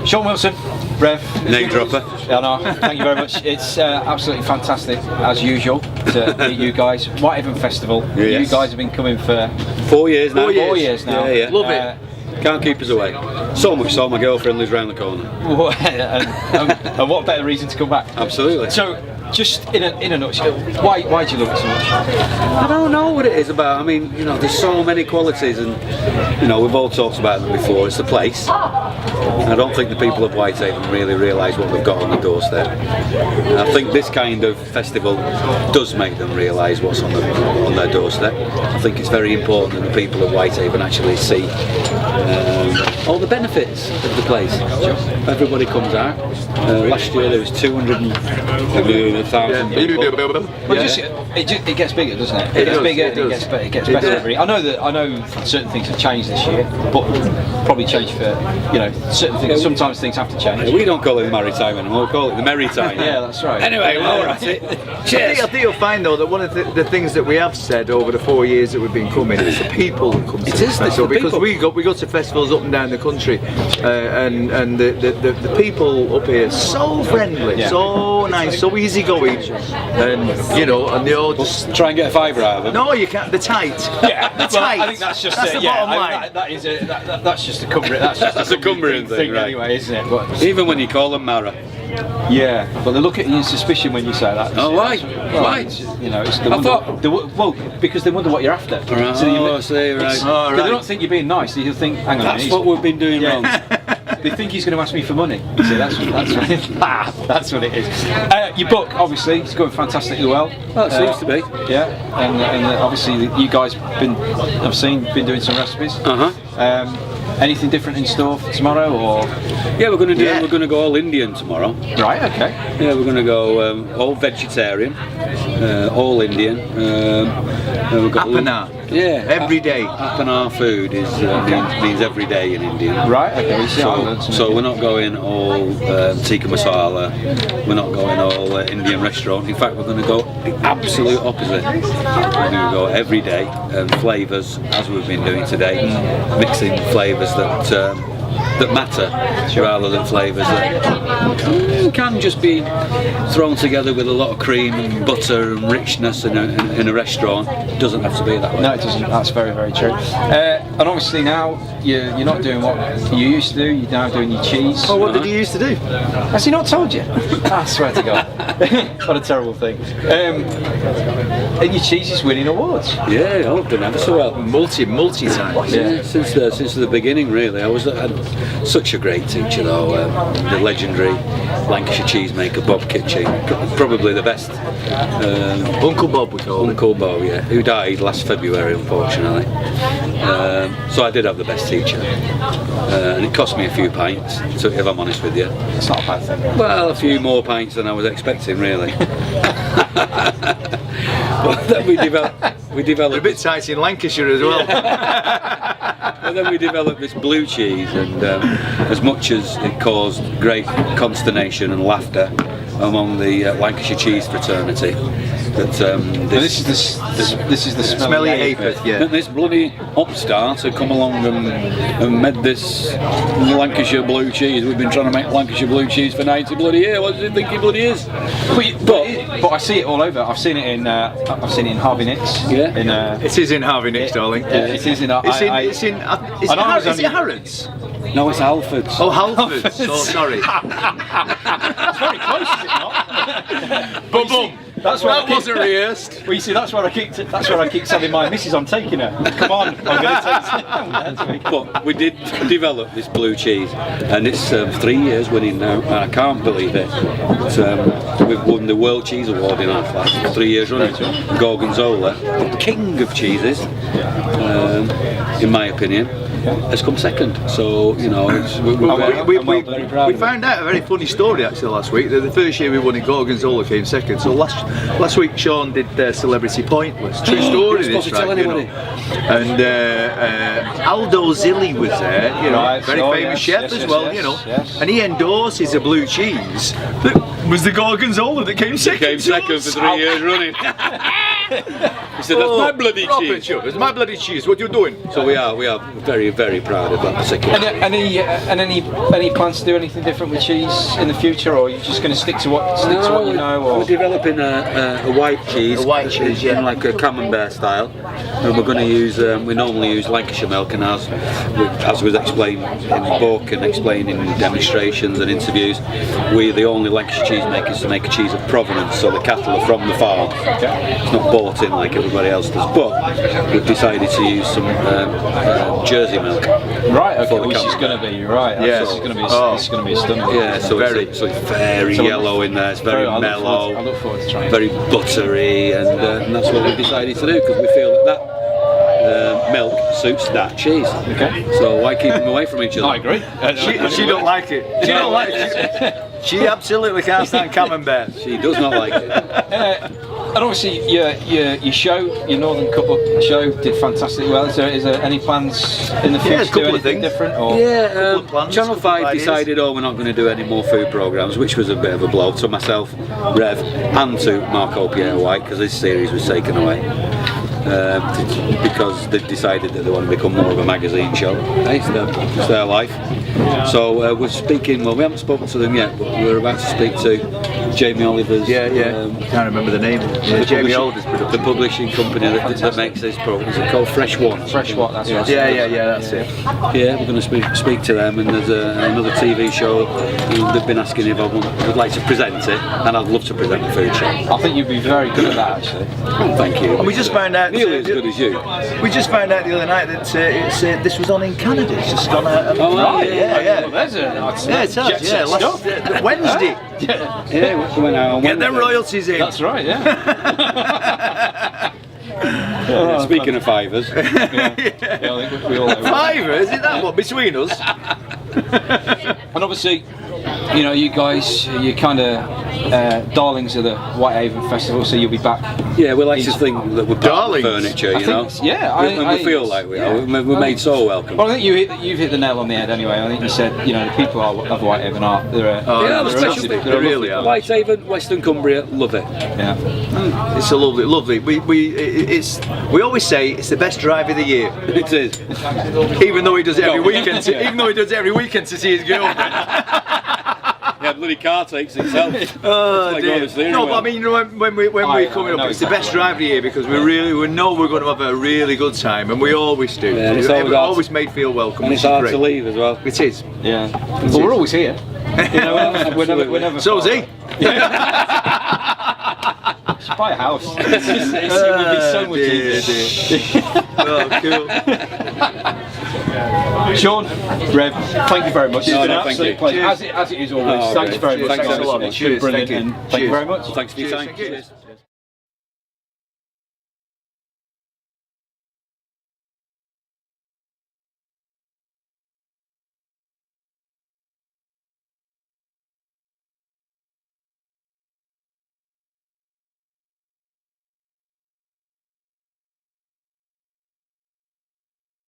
Sean Wilson, Rev. Name dropper. I know, thank you very much. It's absolutely fantastic, as usual, to meet you guys. Whitehaven Festival. Yes. You guys have been coming for 4 years now. 4 years now. Yeah, yeah. Love it. Can't keep us away. So much so, my girlfriend lives round the corner. and what better reason to come back? Absolutely. So, just in a nutshell, why do you love it so much? I don't know what it is about. I mean, you know, there's so many qualities, and you know, we've all talked about them before. It's the place. I don't think the people of Whitehaven really realise what they've got on the doorstep. And I think this kind of festival does make them realise what's on their doorstep. I think it's very important that the people of Whitehaven actually see all the benefits of the place. Everybody comes out. Last year there was 200,000 people. It gets bigger, doesn't it? It gets bigger. It gets better every. I know certain things have changed this year, but probably changed for certain things. Sometimes things have to change. We don't call it the maritime anymore. We call it the merry time. Yeah, that's right. Anyway, while we're at it, cheers. I think you'll find though that one of the things that we have said over the 4 years that we've been coming is the people who come to this festival, because we go to festivals up and down the country, and the people up here so friendly, so nice, so easygoing, and and they all just try and get a fiver out of them. No, you can't. They're tight. Yeah, they're tight. I think that's just the bottom line. That's just a Cumbrian. That's a Cumbrian thing, right? Anyway, isn't it? But, even when you call them Mara. Yeah, but they look at you in suspicion when you say that. Oh, why? Why? Because they wonder what you're after. Right. So Right. They don't think you're being nice. They think, hang on. That's what we've been doing wrong. They think he's going to ask me for money. You see, that's what it is. Your book, obviously, it's going fantastically well. Well, it seems to be. Yeah, and obviously you guys been doing some recipes. Anything different in store for tomorrow, or? Yeah, we're going to go all Indian tomorrow. Right. Okay. Yeah, we're going to go all vegetarian, all Indian. We've got Apana. Yeah, every day. Apana food means every day in Indian. Right. Okay. So we're not going all tikka masala. We're not going all Indian restaurant. In fact, we're going to go the absolute opposite. We're going to go every day flavours, as we've been doing today, mixing flavours that matter rather than flavours that can just be thrown together with a lot of cream and butter and richness in a restaurant. It doesn't have to be that way. No, it doesn't. That's very, very true. And obviously now you're not doing what you used to do. You're now doing your cheese. Oh, what did you used to do? Has he not told you? I swear to God. What a terrible thing. And your cheese is winning awards. Yeah, I've done ever so well. Multi times. Yeah, since the beginning, really. I had such a great teacher, though. The legendary Lancashire cheesemaker Bob Kitching, probably the best. Uncle Bob, we call him. Uncle Bob, yeah, who died last February, unfortunately. So I did have the best teacher, and it cost me a few pints. So if I'm honest with you, it's not a bad thing. Well, a few more pints than I was expecting, really. But then we developed. A bit tight in Lancashire as well. And then we developed this blue cheese, and as much as it caused great consternation and laughter among the Lancashire cheese fraternity, that this is the smelly apeth, yeah. This bloody upstart had come along and made this Lancashire blue cheese. We've been trying to make Lancashire blue cheese for 90 bloody years. What does it think it bloody is? But I see it all over. I've seen it in Harvey Nicks. Yeah. It is in Harvey Nicks, darling. It is in. Is it Harrods? No, it's Halfords. Oh, Halfords. Oh, sorry. It's very close, is it not? Boom, boom. That's where that wasn't rehearsed. Well, you see, that's where I keep telling my missus I'm taking her. Come on, I'm going to take her. But we did develop this blue cheese, and it's 3 years winning now, and I can't believe it. We've won the World Cheese Award in our class 3 years running. Gorgonzola, the king of cheeses, in my opinion, has come second. So we found out a very funny story actually last week. The first year we won in Gorgonzola came second. So last week Sean did Celebrity Pointless. True story. This, right, and Aldo Zilli was there. Very famous chef as well. And he endorses a blue cheese that was the Gorgonzola that came second. For 3 years running. He said, "That's my bloody proper cheese." chuff. It's my bloody cheese. What you doing? So we are very, very proud of that particular. Any plans to do anything different with cheese in the future, or are you just going to stick to what you know? Or We're developing a white cheese. A white cheese, yeah. Like a camembert style. And we're going to use, we normally use Lancashire milk, and as was explained in the book and explained in demonstrations and interviews, we're the only Lancashire cheesemakers to make a cheese of provenance, so the cattle are from the farm. okay. It's not bought in like everybody else does, but we've decided to use some Jersey milk. Right, okay, For the which is camembert. going to be right. Yeah. This is going to be a stunner. Yeah, so it's very So yellow in there, it's very I mellow, look forward to trying. very buttery, and that's what we decided to do, because we feel that milk suits that cheese. Okay. So why keep them away from each other? I agree. She don't like it. She don't like it. She absolutely can't stand camembert. She does not like it. And obviously, your show, your Northern Cup show, did fantastically well. Is there any plans in the future a to do couple of anything things. different? Or? Yeah, of plans, Channel couple of 5 ideas. decided, we're not going to do any more food programmes, which was a bit of a blow to myself, Rev, and to Marco Pierre White, because his series was taken away. Because they've decided that they want to become more of a magazine show. Hey, it's their life. So we're speaking, well, we haven't spoken to them yet, but we're about to speak to Jamie Oliver's. Can't remember the name. Yeah, Jamie Oliver's the production. publishing company that makes this program. Is it called Fresh One? Fresh what? That's right. Yeah, that's it. Yeah, we're going to speak to them, and there's another TV show. They've been asking if I would like to present it, and I'd love to present the food show. I think you'd be very good at that, actually. Oh, thank you. And we just found out. Nearly as good as you. We just found out the other night that this was on in Canada. It's just on a right, yeah. Well, there's Yeah, it has. Yeah, last Wednesday. Yeah, we went out on Get them Wednesday. royalties in. That's right, yeah. Speaking of fivers, I think we all know. Fivers, is that what between us? And obviously, you guys, you're kind of darlings of the Whitehaven Festival, so you'll be back. yeah, we like to think that we're part of the Darlings. furniture, I think, yeah, and we feel like we are. We're made so welcome. Well, I think you've hit the nail on the head anyway. I think you said, the people of Whitehaven are they're Yeah, they're especially they're they really lovely. are. Whitehaven, Western Cumbria, love it. Yeah. It's a lovely. We always say it's the best drive of the year, It is. even though he does it every weekend. Even though he does it every weekend to see his girlfriend. Yeah, bloody car takes itself. Oh, like dear. going to steering No, wheel. but I mean, when we're coming up, it's the best drive of the year because we know we're going to have a really good time, and we always do. Yeah, it's We're always always made feel welcome. And which it's is hard great. to leave as well. It is. Yeah. But we're always here. We're never So is he. Just buy a house. It would be so much easier. Oh, cool. Sean, Rev, thank you very much. It's No, been an no, thank absolute you. pleasure, Cheers. as it is always. Oh, Thanks great. very much. Thanks a lot. It's been Cheers. brilliant, Thank you. and thank you Cheers. very much. Thanks for your Cheers, time. thank you. Cheers.